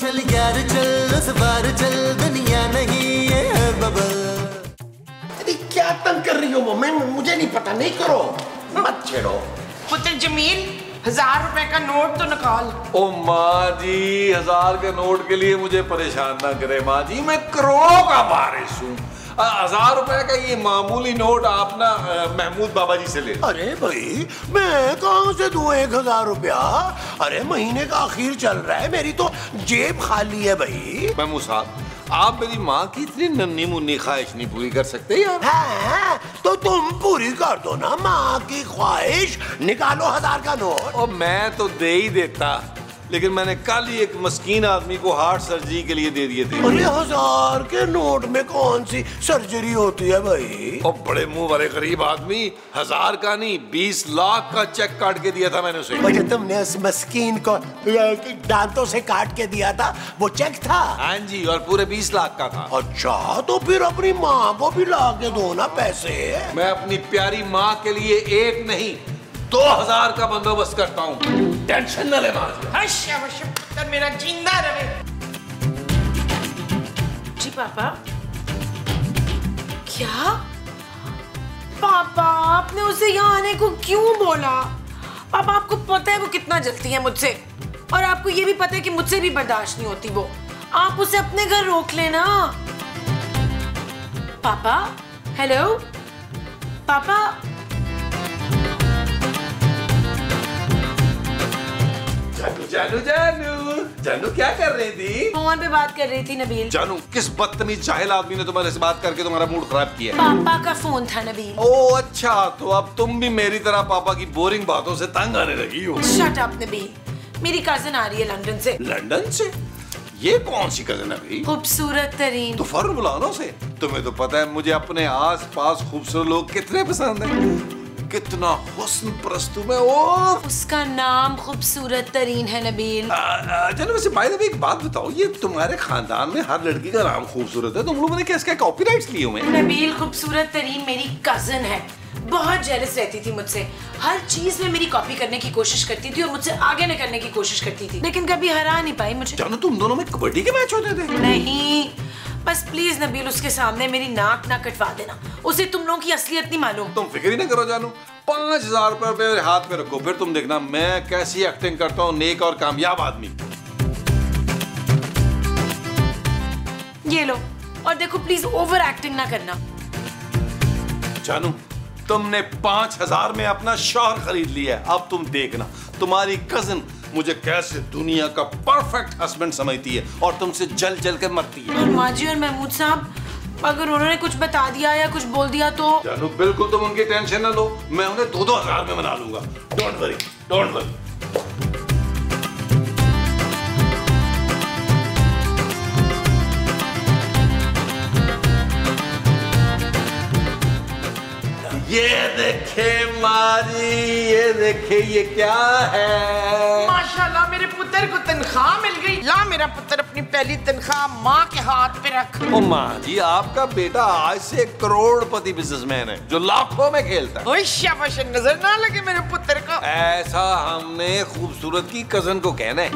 चल यार चल, उस बार चल, दुनिया नहीं ये है बबल। अरे क्या तंग कर रही हो वो? मैं मुझे नहीं पता, नहीं करो, मत छेड़ो। पुत्र जमील 1000 रुपए का नोट तो निकाल। ओ माँ जी, 1000 के नोट के लिए मुझे परेशान ना करे माँ जी, मैं करोड़ों का वारिस हूँ। 1000 रुपए का ये मामूली नोट आप ना महमूद बाबा जी से ले। अरे भाई मैं कहाँ से दूं 1000 रुपया? अरे महीने का आखिर चल रहा है, मेरी तो जेब खाली है भाई। महमूद साहब, आप मेरी माँ की इतनी नन्ही मुन्नी ख्वाहिश नहीं पूरी कर सकते यार? है तो तुम पूरी कर दो ना माँ की ख्वाहिश, निकालो 1000 का नोट। और मैं तो दे ही देता, लेकिन मैंने कल ही एक मस्कीन आदमी को हार्ट सर्जरी के लिए दे दिए थे। अरे 1000 के नोट में कौन सी सर्जरी होती है भाई? और बड़े मुंह वाले गरीब आदमी, 1000 का नहीं 20 लाख का चेक काट के दिया था मैंने उसे। जो तुमने उस मस्कीन को दांतों से काट के दिया था वो चेक था? हाँ जी, और पूरे 20 लाख का था। अच्छा तो फिर अपनी माँ को भी ला के दो ना पैसे। मैं अपनी प्यारी माँ के लिए एक नहीं 2000 का बंदोबस्त करता हूँ, टेंशन न ले माँ। पुत्र मेरा जिंदा रहे। जी पापा। क्या पापा, आपने उसे यहाँ आने को क्यों बोला? पापा आपको पता है वो कितना जलती है मुझसे, और आपको ये भी पता है कि मुझसे भी बर्दाश्त नहीं होती वो। आप उसे अपने घर रोक लेना। पापा, हेलो पापा। जानू जानू जानू क्या कर रही थी? फोन पे बात कर रही थी नबील। जानू, किस बदतमीज जाहिल आदमी ने तुम्हारे से बात करके तुम्हारा मूड खराब किया? पापा का फोन था नबील। ओ अच्छा, तो अब तुम भी मेरी तरह पापा की बोरिंग बातों से तंग आने लगी हो। शट अप नबील, मेरी कजिन आ रही है लंदन से। लंदन से? ये कौन सी कजिन है भाई? खूबसूरत तरीन। तो फौरन बुलाना उसे। तुम्हें तो पता है मुझे अपने आस पास खूबसूरत लोग कितने पसंद है। कितना हुस्न परस्तू में। ओ उसका नाम खूबसूरत तरीन है नबील। चलो वैसे बाय द वे एक बात बताओ, ये तुम्हारे खानदान में हर लड़की का नाम खूबसूरत है, तुम लोगों ने क्या इसका कॉपीराइट्स लिए हुए हैं? नबील, खूबसूरत तरीन मेरी कजिन है, बहुत जेलस रहती थी मुझसे, हर चीज में मेरी कॉपी करने की कोशिश करती थी और मुझसे आगे निकलने की कोशिश करती थी, लेकिन कभी हरा नहीं पाई मुझे। जानो, तुम दोनों में कबड्डी के मैच होते थे? नहीं, बस प्लीज नबील उसके सामने मेरी नाक ना कटवा देना, उसे तुम लोगों की असलियत नहीं मालूम। तुम फिक्र ही ना करो जानू, 5000 रुपए मेरे हाथ में रखो, फिर तुम देखना मैं कैसी एक्टिंग करता हूँ नेक और कामयाब आदमी। ये लो, और देखो प्लीज ओवर एक्टिंग ना करना। जानू, तुमने 5000 में अपना शौहर खरीद लिया है, अब तुम देखना तुम्हारी कजिन मुझे कैसे दुनिया का परफेक्ट हस्बैंड समझती है और तुमसे जल जल कर मरती है। और माजी और महमूद साहब, अगर उन्होंने कुछ बता दिया या कुछ बोल दिया तो? जानू, बिल्कुल तुम उनकी टेंशन न लो, मैं उन्हें 2-2 हजार में मना लूंगा। Don't worry, don't worry. ये देखे मारी, ये देखे, ये क्या है? माशाल्लाह मेरे पुत्र को तनख्वाह मिल गई। ला मेरा पुत्र अपनी पहली तनख्वाह माँ के हाथ पे रख। ओ माँ जी, आपका बेटा आज से करोड़पति बिजनेसमैन है जो लाखों में खेलता है। ओए शाबाश, नजर ना लगे मेरे पुत्र को। ऐसा हमने खूबसूरत की कजन को कहना है।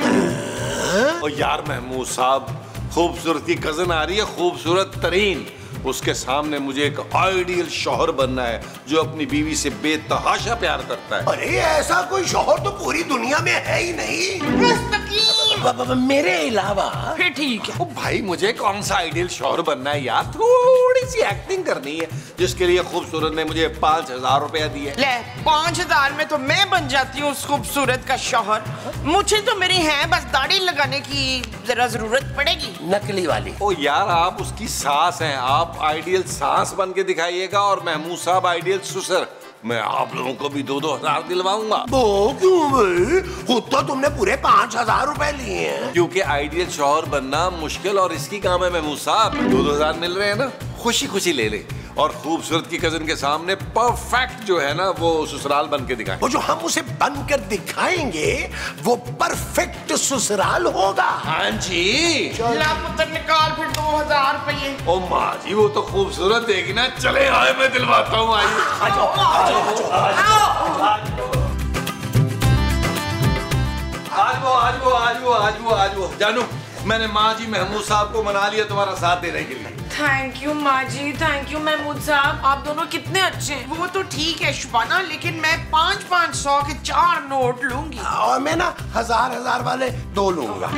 और यार महमूद साहब, खूबसूरत की कजन आ रही है, खूबसूरत तरीन, उसके सामने मुझे एक आइडियल शौहर बनना है जो अपनी बीवी से बेतहाशा प्यार करता है। अरे ऐसा कोई शौहर तो पूरी दुनिया में है ही नहीं मेरे अलावा। फिर ठीक है। ओ भाई, मुझे कौन सा आइडियल शौहर बनना है यार, थोड़ी सी एक्टिंग करनी है, जिसके लिए खूबसूरत ने मुझे 5000 रुपया दिए। ले 5000 में तो मैं बन जाती हूँ उस खूबसूरत का शौहर। मुझे तो मेरी है बस दाढ़ी लगाने की जरा जरूरत पड़ेगी। नकली वाली। ओ यार, आप उसकी सास हैं, आप आइडियल सास बन के दिखाइएगा और महमूद साहब आइडियल ससुर। मैं आप लोगों को भी 2-2 हजार दिलवाऊंगा। वो क्यों भाई? खुद तो तुमने पूरे 5000 रुपए लिए हैं। क्योंकि आइडियल शौहर बनना मुश्किल और इसकी काम है महमूद साहब। 2-2 हजार मिल रहे हैं ना, खुशी खुशी ले ले और खूबसूरत की कजन के सामने परफेक्ट जो है ना वो ससुराल बन के दिखाएं। वो जो हम उसे बनकर दिखाएंगे वो परफेक्ट ससुराल होगा। हाँ जी। ला पुत्र निकाल फिर 2000 रुपये। ओ माँ जी, वो तो खूबसूरत देगी ना, चले आए मैं दिलवाता हूँ। आइए आज वो जानू, मैंने माँ जी महमूद साहब को मना लिया तुम्हारा साथ देने के लिए। थैंक यू माँ जी, थैंक यू महमूद साहब, आप दोनों कितने अच्छे हैं। वो तो ठीक है शुबाना, लेकिन मैं 500-500 के 4 नोट लूंगी। और मैं ना 1000 वाले 2 लूंगा।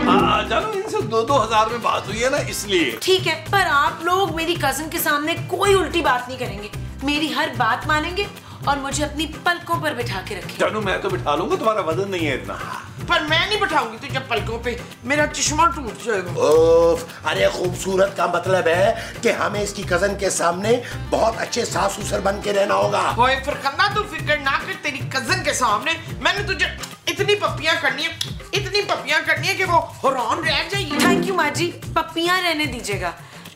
जानो इनसे 2-2 हजार में बात हुई है ना, इसलिए। ठीक है, पर आप लोग मेरी कजन के सामने कोई उल्टी बात नहीं करेंगे, मेरी हर बात मानेंगे और मुझे अपनी पलकों पर बिठा के रखेंगे। जानू मैं तो बिठा लूंगा, तुम्हारा वजन नहीं है इतना। पर मैं नहीं बिठाऊंगी तुझे पलकों पे, मेरा चश्मा टूट जाएगा। ओफ, अरे खूबसूरत का मतलब है कि हमें इसकी कजन के सामने बहुत अच्छे सास ससुर बन के रहना होगा। ओए फरखंदा, तू फिक्र ना कर, तेरी कजन के सामने मैंने तुझे इतनी पप्पियां करनी है कि वो हैरान रह जाएगी। थैंक यू माँ जी, पप्पियां रहने दीजिएगा,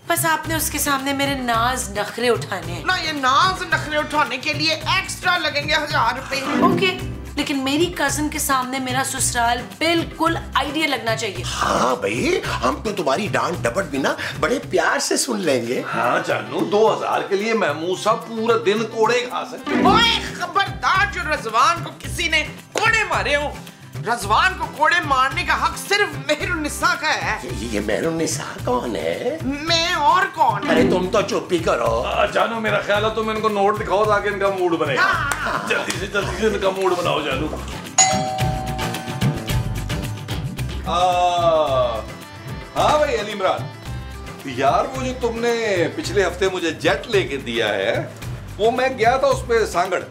बस आपने उसके सामने मेरे नाज नखरे उठाने हैं। ना ये नाज नखरे उठाने के लिए एक्स्ट्रा लगेंगे 1000 रुपए। ओके, लेकिन मेरी कजन के सामने मेरा ससुराल बिल्कुल आइडिया लगना चाहिए। हाँ भाई, हम तो तुम्हारी डांट डपट भी ना बड़े प्यार से सुन लेंगे। हाँ जानू, 2000 के लिए महमूद साहब पूरा दिन कोड़े खा सकते। ओए खबरदार, जो रजवान को किसी ने कोड़े मारे हो, रजवान को कोड़े मारने का हक सिर्फ मेहरुन्निसा का है। ये मेहरुन्निसा कौन है? मैं और कौन? अरे तुम तो चुप ही करो। जानू मेरा ख्याल है तुम इनको नोट दिखाओ ताकि इनका मूड बनेगा। जल्दी से इनका मूड बनाओ जानू। हाँ भाई अली इमरान यार, वो जो तुमने पिछले हफ्ते मुझे जेट लेके दिया है, वो मैं गया था उस पे सांगड़,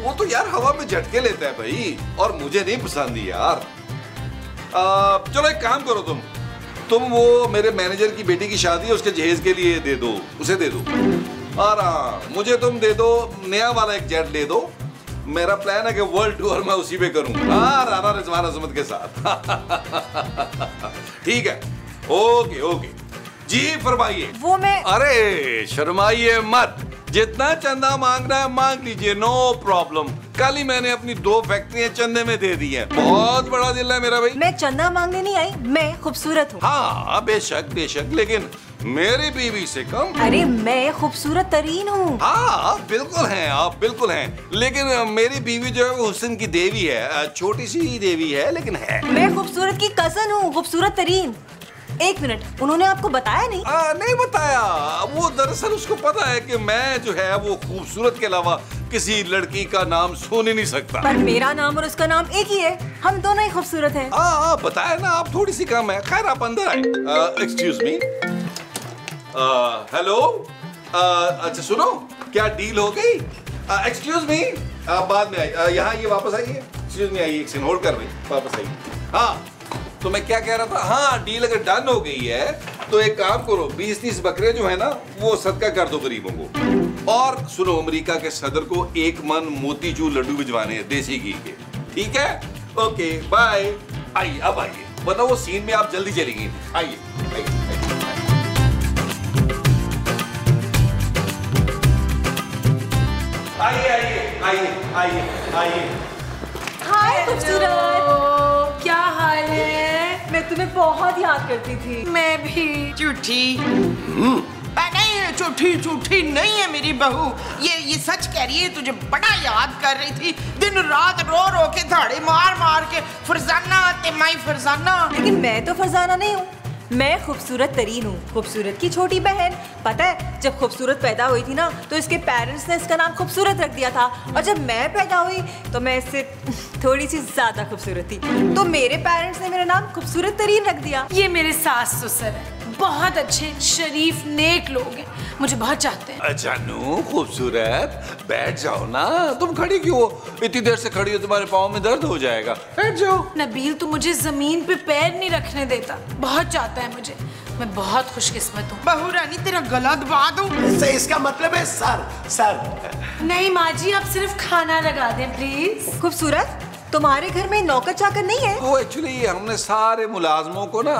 वो तो यार हवा में झटके लेता है भाई, और मुझे नहीं पसंद यार। चलो एक काम करो, तुम वो मेरे मैनेजर की बेटी की शादी है, उसके जहेज के लिए दे दो, उसे दे दो। और मुझे तुम दे दो नया वाला एक जेट दे दो। मेरा प्लान है कि वर्ल्ड टूर मैं उसी पे करूं, राना रिजवान अजमत के साथ। ठीक है, ओके जी फरमाइए। वो मैं, अरे शर्माइए मत, जितना चंदा मांगना है मांग लीजिए, नो प्रॉब्लम। कल ही मैंने अपनी 2 फैक्ट्रियां चंदे में दे दी हैं। बहुत बड़ा दिल है मेरा भाई। मैं चंदा मांगने नहीं आई, मैं खूबसूरत हूँ। हाँ बेशक, लेकिन मेरी बीवी से कम। अरे मैं खूबसूरत तरीन हूँ। हाँ बिल्कुल हैं आप, बिल्कुल हैं, लेकिन मेरी बीवी जो है वो हुस्न की देवी है, छोटी सी देवी है लेकिन है। मैं खूबसूरत की कजन हूँ, खूबसूरत तरीन। एक मिनट, उन्होंने आपको बताया नहीं? नहीं बताया, वो दरअसल उसको पता है कि मैं जो है वो खूबसूरत के अलावा किसी लड़की का नाम सुन ही नहीं सकता। पर मेरा नाम और उसका नाम एक ही है, हम दोनों ही खूबसूरत हैं। बताया ना, आप थोड़ी सी कम है। खैर आप अंदर आए। एक्सक्यूज मी, हेलो, अच्छा सुनो, क्या डील हो गई? एक्सक्यूज मी, बाद में आई, यहाँ ये वापस आइए। एक्सक्यूज मी, आइए, एक सेकंड होल्ड कर रही, वापस आइए। हाँ तो मैं क्या कह रहा था, हाँ डील अगर डन हो गई है तो एक काम करो, 20-30 बकरे जो है ना वो सदका कर दो गरीबों को। और सुनो, अमेरिका के सदर को 1 मन मोतीचूर लड्डू भिजवाने हैं देसी घी के, ठीक है? Okay bye. आइए, अब आइए, बताओ वो सीन में आप जल्दी चलेंगी। आइए आइए। हाय खूबसूरत, क्या हाल है? मैं तुम्हें बहुत याद करती थी। मैं भी। झूठी नहीं, झूठी नहीं है मेरी बहू, ये सच कह रही है, तुझे बड़ा याद कर रही थी, दिन रात रो के धाड़े मार के। फरजाना ते माई फरजाना। लेकिन मैं तो फरजाना नहीं हूँ, मैं खूबसूरत तरीन हूँ, खूबसूरत की छोटी बहन। पता है जब खूबसूरत पैदा हुई थी ना तो इसके पेरेंट्स ने इसका नाम खूबसूरत रख दिया था, और जब मैं पैदा हुई तो मैं इससे थोड़ी सी ज्यादा खूबसूरत थी, तो मेरे पेरेंट्स ने मेरा नाम खूबसूरत तरीन रख दिया। ये मेरे सास ससुर है, बहुत अच्छे शरीफ नेक लोग हैं, मुझे बहुत चाहते हैं। जानू खूबसूरत, बैठ जाओ ना, तुम खड़ी क्यों हो? इतनी देर से खड़ी हो, तुम्हारे पाँव में दर्द हो जाएगा, बैठ जाओ। नबील तो मुझे जमीन पे पैर नहीं रखने देता, बहुत चाहता है मुझे, मैं बहुत खुशकिस्मत हूँ। बहू रानी तेरा गला दबा दूं? इसका मतलब है सर। नहीं माँ जी, आप सिर्फ खाना लगा दें प्लीज। खूबसूरत, तुम्हारे घर में नौकर चाकर नहीं है? वो एक्चुअली हमने सारे मुलाजमों को ना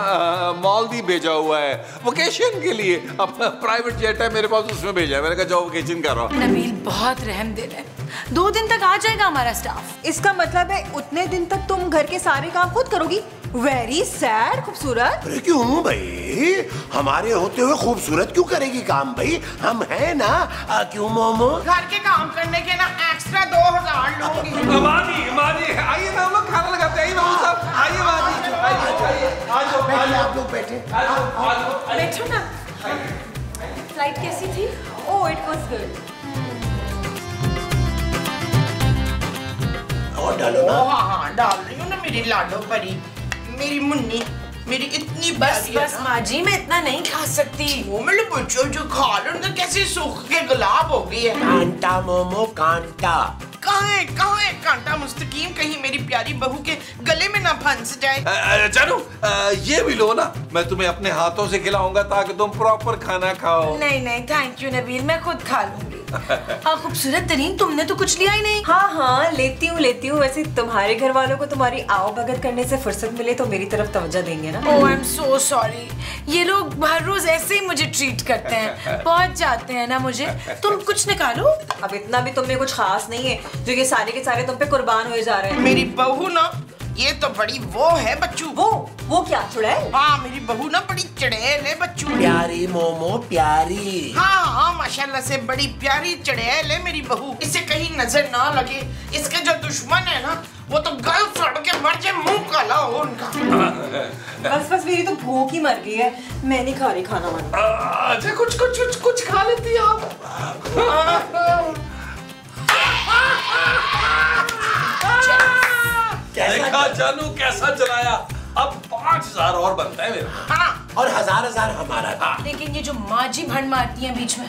मालदीव भेजा हुआ है वेकेशन के लिए। अपना प्राइवेट जेट है मेरे पास, उसमें भेजा है। मैंने कहा जाओ वेकेशन करो। नबील बहुत रहम दिल है, 2 दिन तक आ जाएगा हमारा स्टाफ। इसका मतलब है उतने दिन तक तुम घर के सारे काम खुद करोगी? वेरी सैड खूबसूरत। अरे क्यों भाई, हमारे होते हुए खूबसूरत क्यों करेगी काम भाई, हम हैं ना। क्यों मोमो? घर के काम करने के ना एक्स्ट्रा 2000 लूंगी। माजी आइए ना, हम लोग खाना लगाते हैं। आइए पहले आप लोग बैठे। बैठो ना। फ्लाइट कैसी थी? Oh it was good. और डालो ना। हाँ डाल रही हूँ ना मेरी लाडो परी, मेरी मुन्नी, मेरी इतनी बस बस माँ जी, मैं इतना नहीं खा सकती। वो मेरे बच्चों जो खा लो उनका कैसे सूख के गुलाब हो गई है। कांटा मोमो कांटा। कहाँ है कांटा मुस्तकीम, कहीं मेरी प्यारी बहू के गले में ना फंस जाए। जानू ये भी लो ना, मैं तुम्हें अपने हाथों से खिलाऊंगा ताकि तुम प्रॉपर खाना खाओ। नहीं नहीं थैंक यू नबील, मैं खुद खा लूंगी। हाँ खूबसूरत तरीन, तुमने तो कुछ लिया ही नहीं। हाँ लेती हूँ। वैसे तुम्हारे घर वालों को तुम्हारी आओ भगत करने से फुर्सत मिले तो मेरी तरफ तवज्जो देंगे ना। ओह आई एम सो सॉरी, ये लोग हर रोज ऐसे ही मुझे ट्रीट करते हैं, पहुंच जाते हैं ना मुझे। तुम कुछ निकालो। अब इतना भी तुम में कुछ खास नहीं है जो ये सारे के सारे तुम पे कुर्बान हुए जा रहे हैं। मेरी बहू ना ये तो बड़ी वो है बच्चू। वो क्या चुड़ैल? हाँ मेरी बहू ना बड़ी चड़ैल है बच्चू। प्यारी मोमो प्यारी। हाँ माशाल्लाह से बड़ी प्यारी चड़ैल है मेरी बहू, इसे कहीं नजर ना लगे। इसके जो दुश्मन है ना वो तो गल सड़ के मर जाए, मुंह काला हो उनका। बस मेरी तो भूख ही मर गई है, मैं नहीं खा रही खाना वाना। अच्छा कुछ खा लेती आप। देखा जानू कैसा चलाया, अब 5000 और बनता है मेरा। हाँ और 1000 हमारा था। लेकिन ये जो माँ जी भंड मारती है बीच में।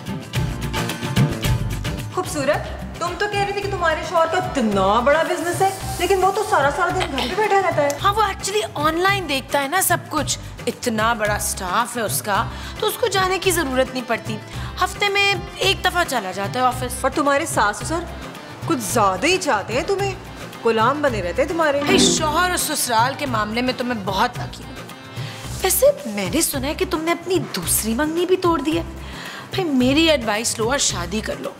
खूबसूरत, तुम तो कह रही थी कि तुम्हारे शौहर का इतना बड़ा बिजनेस है, लेकिन वो तो सारा दिन घर पे बैठा रहता है। हाँ वो एक्चुअली ऑनलाइन देखता है ना सब कुछ, इतना बड़ा स्टाफ है उसका, तो उसको जाने की जरूरत नहीं पड़ती। हफ्ते में एक दफा चला जाता है ऑफिस। और तुम्हारे सास ससुर कुछ ज्यादा ही चाहते हैं तुम्हें, गुलाम बने रहते हैं तुम्हारे। भाई शौहर और ससुराल के मामले में तो मैं बहुत लकी हूँ। वैसे मैंने सुना है कि तुमने अपनी दूसरी मंगनी भी तोड़ दी है। भाई मेरी एडवाइस लो और शादी कर लो।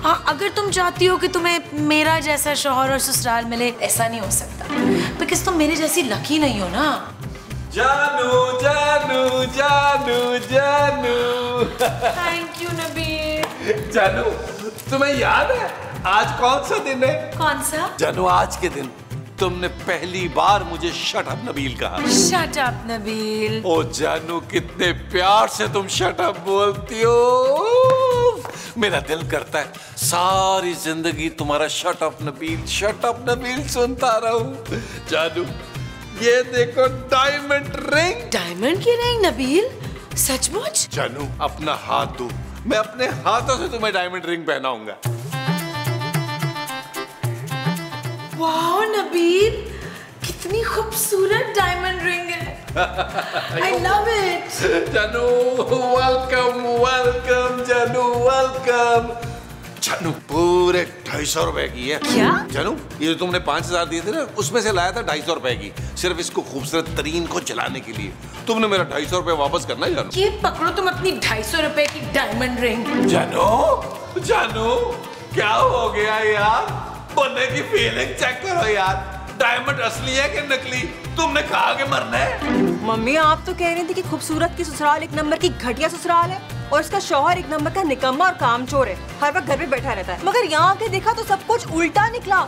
हाँ अगर तुम चाहती हो कि तुम्हें मेरा जैसा शौहर और ससुराल मिले, ऐसा नहीं हो सकता बिकॉज तुम मेरे जैसी लकी नहीं हो ना। जानू जानू जानू जानू। Thank you Nabeel. जानू तुम्हें याद है आज कौन सा दिन है? कौन सा? जानू आज के दिन तुमने पहली बार मुझे शट अप नबील कहा। Shut up Nabeel. ओ जानू कितने प्यार से तुम शट अप बोलती हो, मेरा दिल करता है सारी जिंदगी तुम्हारा शट अप नबील सुनता रहूं। जानू ये देखो डायमंड रिंग। डायमंड की रिंग नबील, सचमुच? जानू अपना हाथ दो, मैं अपने हाथों से तुम्हें डायमंड रिंग पहनाऊंगा। वाह नबील, कितनी खूबसूरत डायमंड रिंग है। I love it। जानू वेलकम जानू वेलकम। जानू पूरे 250 रुपए की है। क्या? जानू ये जो तुमने 5000 दिए थे ना, उसमें से लाया था 250 रुपए की, सिर्फ इसको खूबसूरत तरीन को जलाने के लिए। तुमने मेरा 250 रुपए वापस करना है जानू। ये पकड़ो तुम अपनी 250 रुपए की डायमंड रिंग। जानू क्या हो गया यार, बनने की फीलिंग चेक करो यार, डायमंड असली है कि नकली? तुमने कहा कि मरना है। मम्मी आप तो कह रही थी कि खूबसूरत की ससुराल एक नंबर की घटिया ससुराल है और इसका शौहर एक नंबर का निकम्मा और कामचोर है, हर वक्त घर पे बैठा रहता है। मगर यहाँ आके देखा तो सब कुछ उल्टा निकला।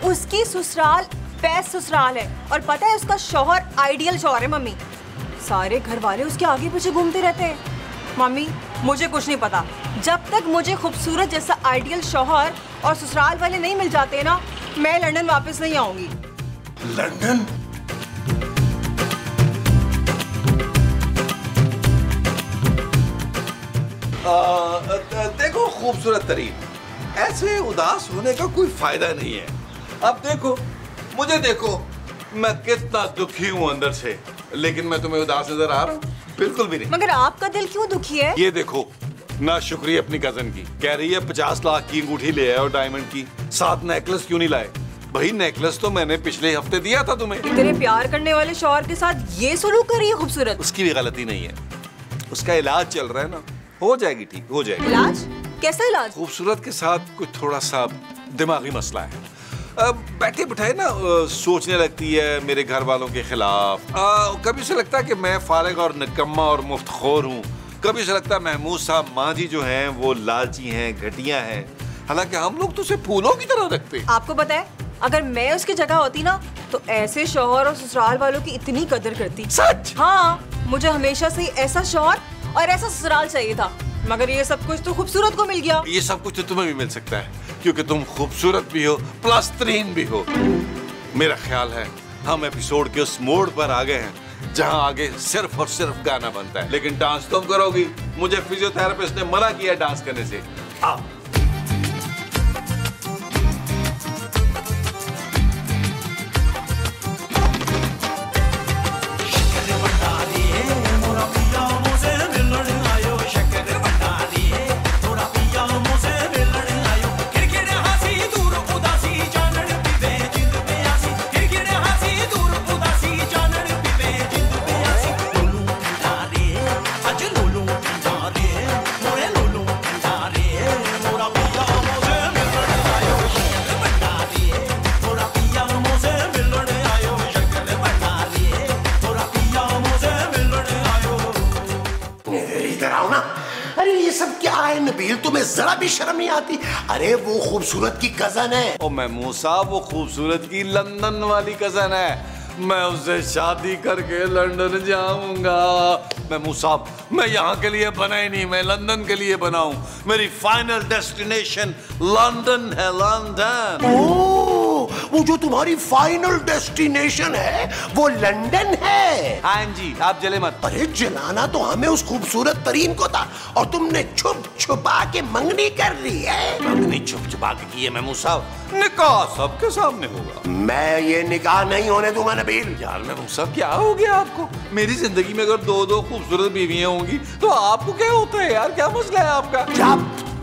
उसकी ससुराल बेस्ट ससुराल है और पता है उसका शौहर आइडियल शौहर है। मम्मी सारे घर वाले उसके आगे पीछे घूमते रहते हैं। मम्मी मुझे कुछ नहीं पता, जब तक मुझे खूबसूरत जैसा आइडियल शौहर और ससुराल वाले नहीं मिल जाते ना, मैं लंदन वापस नहीं आऊंगी। लंदन? देखो खूबसूरत तरीन, ऐसे उदास होने का कोई फायदा नहीं है। अब देखो मुझे देखो, मैं कितना दुखी हूँ अंदर से, लेकिन मैं तुम्हें उदास नजर आ रहा हूँ? बिल्कुल भी नहीं। मगर आपका दिल क्यों दुखी है? ये देखो ना शुक्रिया अपनी कजन की, कह रही है 50 लाख की अंगूठी ले आए और डायमंड की, साथ नेकलेस क्यों नहीं लाए? भाई नेकलेस तो मैंने पिछले हफ्ते दिया था तुम्हें। इतने प्यार करने वाले शौहर के साथ ये सलूक कर रही है खूबसूरत। उसकी भी गलती नहीं है, उसका इलाज चल रहा है ना, हो जाएगी ठीक, हो जाएगी। इलाज? कैसा इलाज? खूबसूरत के साथ कुछ थोड़ा सा दिमागी मसला है। बैठे बिठाए ना सोचने लगती है मेरे घर वालों के खिलाफ। कभी उसे लगता है कि मैं फारिग और निकम्मा और मुफ्तखोर हूँ, कभी उसे लगता है महमूद साहब माँ जी जो हैं वो लालची हैं, घटिया हैं, हालांकि हम लोग तो उसे फूलों की तरह रखते। आपको पता है अगर मैं उसकी जगह होती ना तो ऐसे शौहर और ससुराल वालों की इतनी कदर करती। सच? हाँ, मुझे हमेशा से ही ऐसा शौहर और ऐसा ससुराल चाहिए था, मगर ये सब कुछ तो खूबसूरत को मिल गया। ये सब कुछ तो तुम्हें भी मिल सकता है, क्योंकि तुम खूबसूरत भी हो प्लस तरीन भी हो। मेरा ख्याल है हम एपिसोड के उस मोड़ पर आ गए हैं जहां आगे सिर्फ और सिर्फ गाना बनता है, लेकिन डांस तुम करोगी। मुझे फिजियोथेरेपिस्ट ने मना किया डांस करने से। आओ। अरे ये सब क्या है नबील, तुम्हें जरा भी शर्म नहीं आती? अरे वो खूबसूरत की कजन है। ओ महमूद साहब, वो खूबसूरत की लंदन वाली कजन है। मैं उससे शादी करके लंदन जाऊंगा। महमूद साहब, मैं यहाँ के लिए बना ही नहीं, मैं लंदन के लिए बना हूँ। मेरी फाइनल डेस्टिनेशन लंदन है, लंदन। ओह, वो जो तुम्हारी फाइनल डेस्टिनेशन है वो लंदन है? हाँ जी, आप जले मत। अरे जलाना तो हमें उस खूबसूरत तरीन को था, और तुमने छुप छुपा के मंगनी कर ली है। मंगनी छुप छुपा के की है महमूद साहब, निकाह सबके सामने होगा। मैं ये निकाह नहीं होने दूंगा नबील। यार महमूद साहब, क्या हो गया आपको? मेरी जिंदगी में अगर दो दो खूबसूरत बीवियां होंगी तो आपको क्या होता है यार? क्या मसला है आपका? जब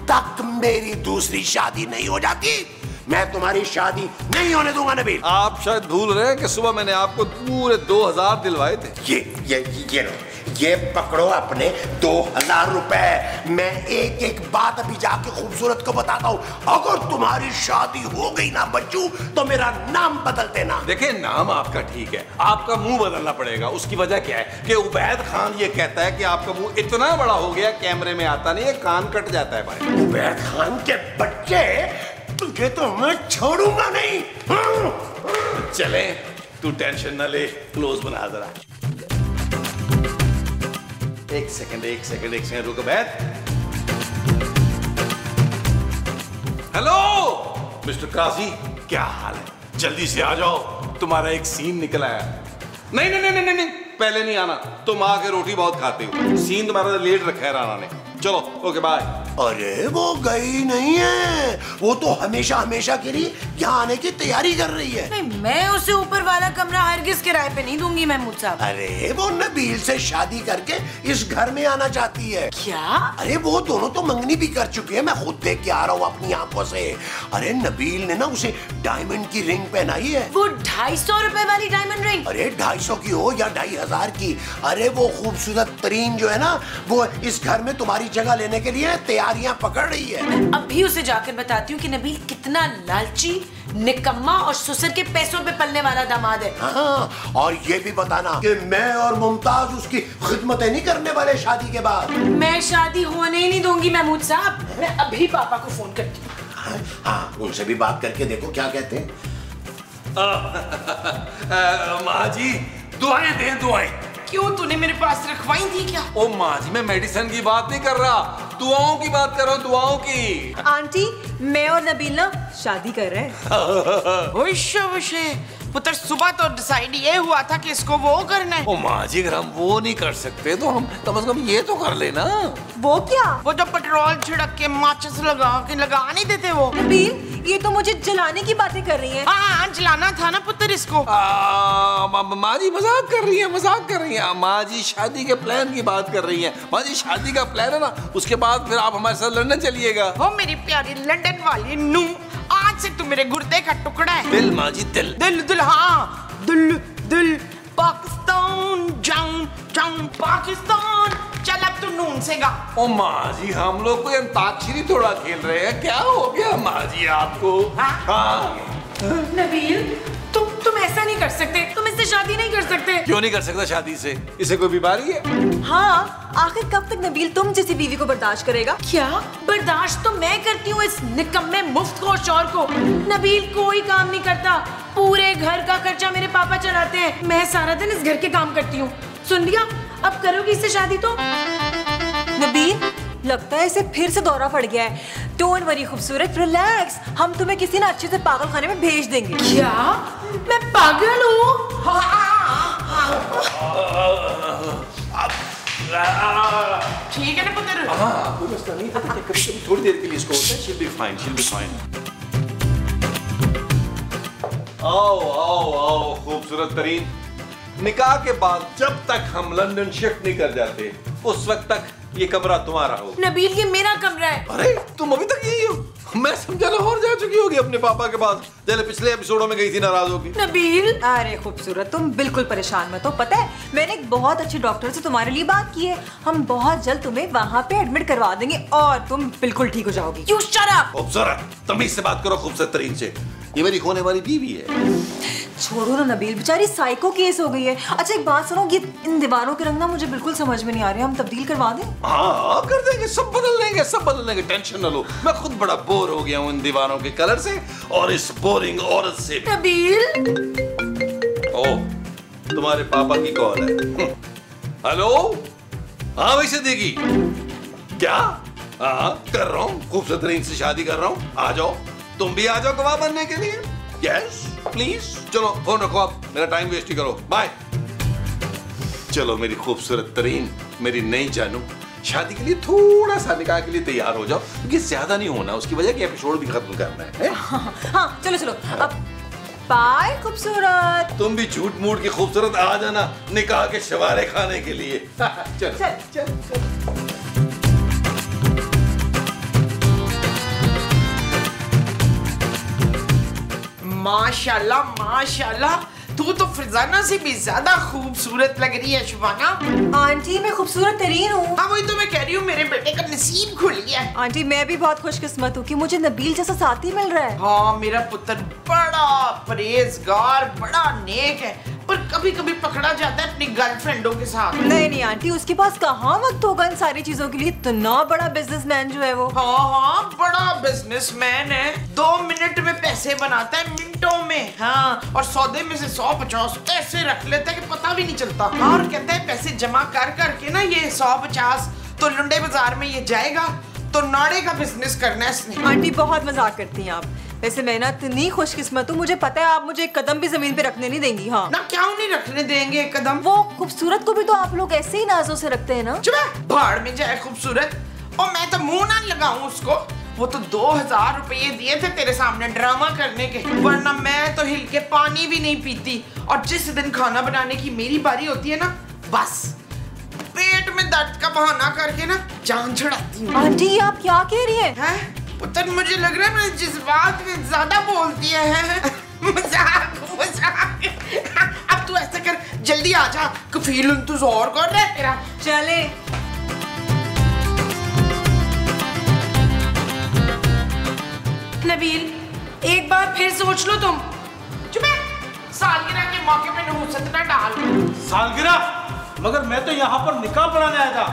तक मेरी दूसरी शादी नहीं हो जाती मैं तुम्हारी शादी नहीं होने दूंगा नबील। आप शायद भूल रहे हैं कि सुबह मैंने आपको पूरे 2000 दिलवाए थे। ये लो, ये पकड़ो अपने 2000 रुपए। मैं एक एक बात अभी जाके खूबसूरत को बताता हूँ। अगर तुम्हारी शादी हो गई ना बच्चू, तो मेरा नाम बदल देना। देखिए, नाम आपका ठीक है, आपका मुंह बदलना पड़ेगा। उसकी वजह क्या है कि उबैद खान ये कहता है कि आपका मुंह इतना बड़ा हो गया कैमरे में आता नहीं है, कान कट जाता है भाई। उबैद खान के बच्चे, तुझे तो मैं छोड़ूंगा नहीं। चले, तू टेंशन न ले, क्लोज बना जरा। एक सेकंड रुको बैठ। हेलो मिस्टर काजी, क्या हाल है? जल्दी से आ जाओ, तुम्हारा एक सीन निकला है। नहीं, पहले नहीं आना, तुम आके रोटी बहुत खाते हो। सीन तुम्हारा लेट रखा है राना ने। चलो, ओके बाय। अरे वो गई नहीं है, वो तो हमेशा हमेशा के लिए यहाँ आने की तैयारी कर रही है। नहीं, मैं उसे ऊपर वाला कमरा हरगिज किराए पे नहीं दूंगी महमूद साहब। अरे वो नबील से शादी करके इस घर में आना चाहती है। क्या? अरे वो दोनों तो मंगनी भी कर चुके हैं, मैं खुद देख के आ रहा हूँ अपनी आंखों से। अरे नबील ने ना उसे डायमंड की रिंग पहनाई है। वो 250 रुपए वाली डायमंड रिंग? अरे 250 की हो या 2500 की, अरे वो खूबसूरत तरीन जो है ना, वो इस घर में तुम्हारी जगह लेने के लिए तैयारियां पकड़ रही है। अभी उसे जाकर बताती हूँ कि नबील कितना लालची, निकम्मा और ससुर के पैसों पे पलने वाला दामाद है। हाँ, और ये भी बताना कि मैं और मुमताज उसकी खिदमतें नहीं करने वाले शादी के बाद। मैं शादी होने ही नहीं दूंगी महमूद साहब। मैं अभी पापा को फोन करती हूँ। हाँ, उनसे भी बात करके देखो क्या कहते हैं। माँ जी, दुआएं दें, दुआएं। क्यों, तूने मेरे पास रखवाई थी क्या? ओ माँ जी, मैं मेडिसिन की बात नहीं कर रहा, दुआओं की बात कर रहा हूँ, दुआओं की। आंटी, मैं और नबील ना शादी कर रहे हैं। पुत्र, सुबह तो डिसाइड ये हुआ था कि इसको वो करना है। ओ माँ जी, अगर हम वो नहीं कर सकते तो हम कम से कम ये तो कर लेना। वो क्या? वो जो पेट्रोल छिड़क के माचिस लगा नहीं देते वो। नबील, ये तो मुझे जलाने की बातें कर रही हैं। हाँ, जलाना था ना पुत्र इसको। माँ जी मजाक कर रही है। माँ जी शादी के प्लान की बात कर रही है। माँ जी, शादी का प्लान है ना, उसके बाद फिर आप हमारे साथ लंदन चलिएगा। हो मेरी प्यारी लंदन वाली नू, आज से तू मेरे गुर्दे का टुकड़ा है। दिल माँ जी, दिल। हाँ, दिल। पाकिस्तान जाऊं पाकिस्तान। चल अब तू नून से गा। ओ माँ जी, हम लोग कोई अंताक्षरी थोड़ा खेल रहे हैं, क्या हो गया माँ जी आपको? हाँ। नबील, तुम ऐसा नहीं कर सकते। तुम इससे इससे शादी नहीं कर सकते? क्यों नहीं कर सकता शादी से? इसे कोई बीमारी है? हाँ, आखिर कब तक नबील तुम जैसी बीवी को बर्दाश्त करेगा? क्या बर्दाश्त तो मैं करती हूँ इस निकम्मे मुफ्तखोर शौहर को। नबील कोई काम नहीं करता, पूरे घर का खर्चा मेरे पापा चलाते हैं, मैं सारा दिन इस घर के काम करती हूँ। सुन लिया, अब करोगी इससे शादी तो? नबील, लगता है इसे फिर से दौरा पड़ गया है। डोंट वरी खूबसूरत, रिलैक्स, हम तुम्हें किसी ना अच्छे से पागल खाने में भेज देंगे। क्या मैं पागल हूँ? ठीक है ना पुत्र? हाँ, कोई मसला नहीं था। कभी थोड़ी देर के लिए इसको होता है। She'll be fine, she'll be fine. आओ आओ आओ खूबसूरत तरीन। निकाह के बाद जब तक हम लंदन शिफ्ट नहीं कर जाते उस वक्त तक ये कमरा तुम्हारा हो। नबील, ये मेरा कमरा है। अरे तुम अभी तक यही हो? मैं समझा लाहौर जा चुकी होगी अपने पापा के पास, जैसे पिछले एपिसोडों में गई थी नाराज होगी। नबील, अरे खूबसूरत, तुम बिल्कुल परेशान मत हो। पता है, मैंने एक बहुत अच्छे डॉक्टर से तुम्हारे लिए बात की है। हम बहुत जल्द तुम्हें वहाँ पे एडमिट करवा देंगे और तुम बिल्कुल ठीक हो जाओगी। You shut up! खूबसूरत, तमीज से बात करो खूबसूरत तरीन से। ये मेरी होने वाली बीवी है। छोड़ो ना नबील, बेचारी साइको केस हो गई है। अच्छा एक बात सुनो, ये इन दीवारों के रंग ना मुझे बिल्कुल समझ में नहीं आ रहे, हम तब्दील करवा दें? हाँ कर देंगे, सब बदल देंगे, सब बदल देंगे, टेंशन न लो। मैं खुद बड़ा बोर हो गया हूँ इन दीवारों के कलर से और इस बोरिंग औरत से। नबील, ओह, तुम्हारे पापा की कॉल है। हेलो, हाँ भाई सिद्दीकी, क्या? हाँ कर रहा हूँ, खूबसूरत तरीन से शादी कर रहा हूँ, आ जाओ, तुम भी आ जाओ गवाह बनने के लिए। यस प्लीज, चलो फोन रखो, आप मेरा टाइम वेस्ट ही करो, बाय। चलो मेरी खूबसूरत तरीन, मेरी नई जानू, शादी के लिए थोड़ा सा निकाह के लिए तैयार हो जाओ, क्योंकि ज्यादा नहीं होना, उसकी वजह कि एपिसोड भी खत्म करना है। हाँ चलो चलो, अब बाय खूबसूरत। तुम भी झूठ मूठ की खूबसूरत आ जाना निकाह के शवारे खाने के लिए। चल चल चल चल। माशाल्लाह माशाल्लाह, तू तो फरजाना से भी ज्यादा खूबसूरत लग रही है शुबाना। आंटी मैं खूबसूरत तरीन हूँ। हाँ वही तो मैं कह रही हूँ, मेरे बेटे का नसीब खुल गया है। आंटी मैं भी बहुत खुशकिस्मत हूँ कि मुझे नबील जैसा साथी मिल रहा है। हाँ मेरा पुत्र बड़ा परहेजगार, बड़ा नेक है, पर कभी कभी पकड़ा जाता है अपनी गर्लफ्रेंडों के साथ। नहीं नहीं आंटी, उसके पास कहाँ वक्त होगा इन सारी चीजों के लिए, इतना बड़ा बिजनेसमैन जो है वो। हाँ हाँ बड़ा बिजनेसमैन है, 2 मिनट में पैसे बनाता है, मिनटों में। हाँ, और सौदे में से 100-50 ऐसे रख लेता है कि पता भी नहीं चलता। और कहता है पैसे जमा कर करके ना ये 100-50 तो लुंडे बाजार में ये जाएगा, तो नाड़े का बिजनेस करना है इसने। आंटी बहुत मजाक करती हैं आप। वैसे मैं ना इतनी खुशकिस्मत हूँ, मुझे पता है आप मुझे एक कदम भी जमीन पे रखने नहीं देंगी। हाँ ना, क्यों नहीं रखने देंगे एक कदम? वो खूबसूरत को भी तो आप लोग ऐसे ही नाजों से रखते हैं ना। चुप, भाड़ में जाए खूबसूरत। और मैं तो मुंह ना लगाऊं उसको, वो तो 2000 रुपये दिए थे तेरे सामने ड्रामा करने के, वरना मैं तो हिल के पानी भी नहीं पीती। और जिस दिन खाना बनाने की मेरी बारी होती है ना, बस पेट में दर्द का बहाना करके ना जान छुड़ाती हूँ। आंटी आप क्या कह रही हैं? हैं? पुत्र मुझे लग रहा है मैं जज्बात में ज्यादा बोलती है। मजाक मजाक। अब तू ऐसा कर, जल्दी आ जा, कफील इंतजार कर रहा है तेरा। चले। नबील एक बार फिर सोच लो तुम। चुप है, सालगिरह के मौके पे नहुसत ना डाल। सालगिरह? मगर मैं तो यहाँ पर निकाह पढ़ाने आया था।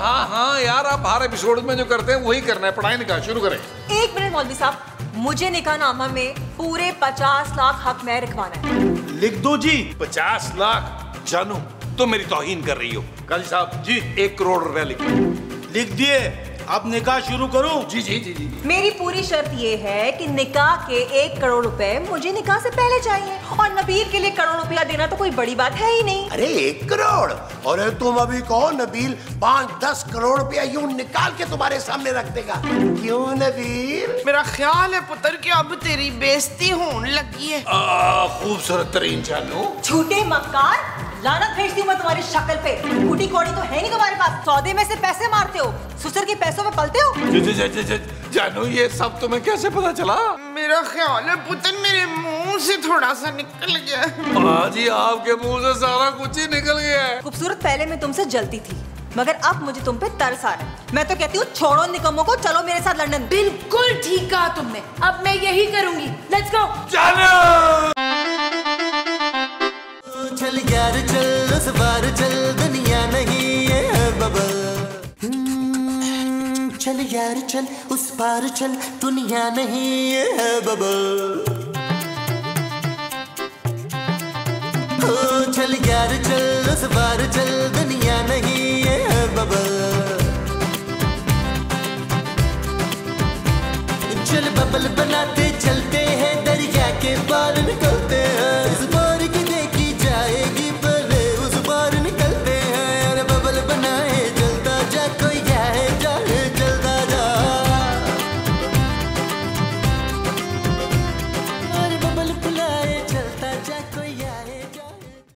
हाँ हाँ यार, आप हर एपिसोड में जो करते हैं वही करना है, पढ़ाई निकाह शुरू करें। एक मिनट मौलवी साहब, मुझे निकाहनामा में पूरे 50 लाख हक में लिखवाना है। लिख दो जी। 50 लाख? जानू तुम मेरी तौहीन कर रही हो। काजी साहब जी। 1 करोड़ रुपए लिख दिए, अब निकाह शुरू करूं? जी जी जी जी। मेरी पूरी शर्त ये है कि निकाह के 1 करोड़ रुपए मुझे निकाह से पहले चाहिए, और नबील के लिए करोड़ रुपया देना तो कोई बड़ी बात है ही नहीं। अरे 1 करोड़? अरे तुम अभी कहो नबील 5-10 करोड़ रुपया यूं निकाल के तुम्हारे सामने रख देगा। क्यों नबील? मेरा ख्याल है पुत्र कि अब तेरी बेइज्जती होने लगी है। खूबसूरत तरीन जानू। झूठे मक्कार, लानत भेजती हूँ मैं तुम्हारी शक्ल पे। बूटी कौड़ी तो है नहीं तुम्हारे पास, सौदे में से पैसे मारते हो, ससुर के पैसों में पलते हो। जानू ये सब तुम्हें कैसे पता चला? मेरा ख्याल है पुत्र मेरे मुंह से थोड़ा सा निकल गया। हाँ जी, आपके मुंह से सारा कुछ ही निकल गया है। खूबसूरत पहले मैं तुमसे जलती थी, मगर अब मुझे तुम पे तरस आ रहा है। मैं तो कहती हूँ छोड़ो निकम्मों को, चलो मेरे साथ लंदन। बिल्कुल ठीक कहा तुमने, अब मैं यही करूंगी। Let's go. जानू चल उस पार चल, दुनिया नहीं ये है बबल। ओ चल यार चल उस पार चल, दुनिया नहीं ये है बबल। चल बबल बन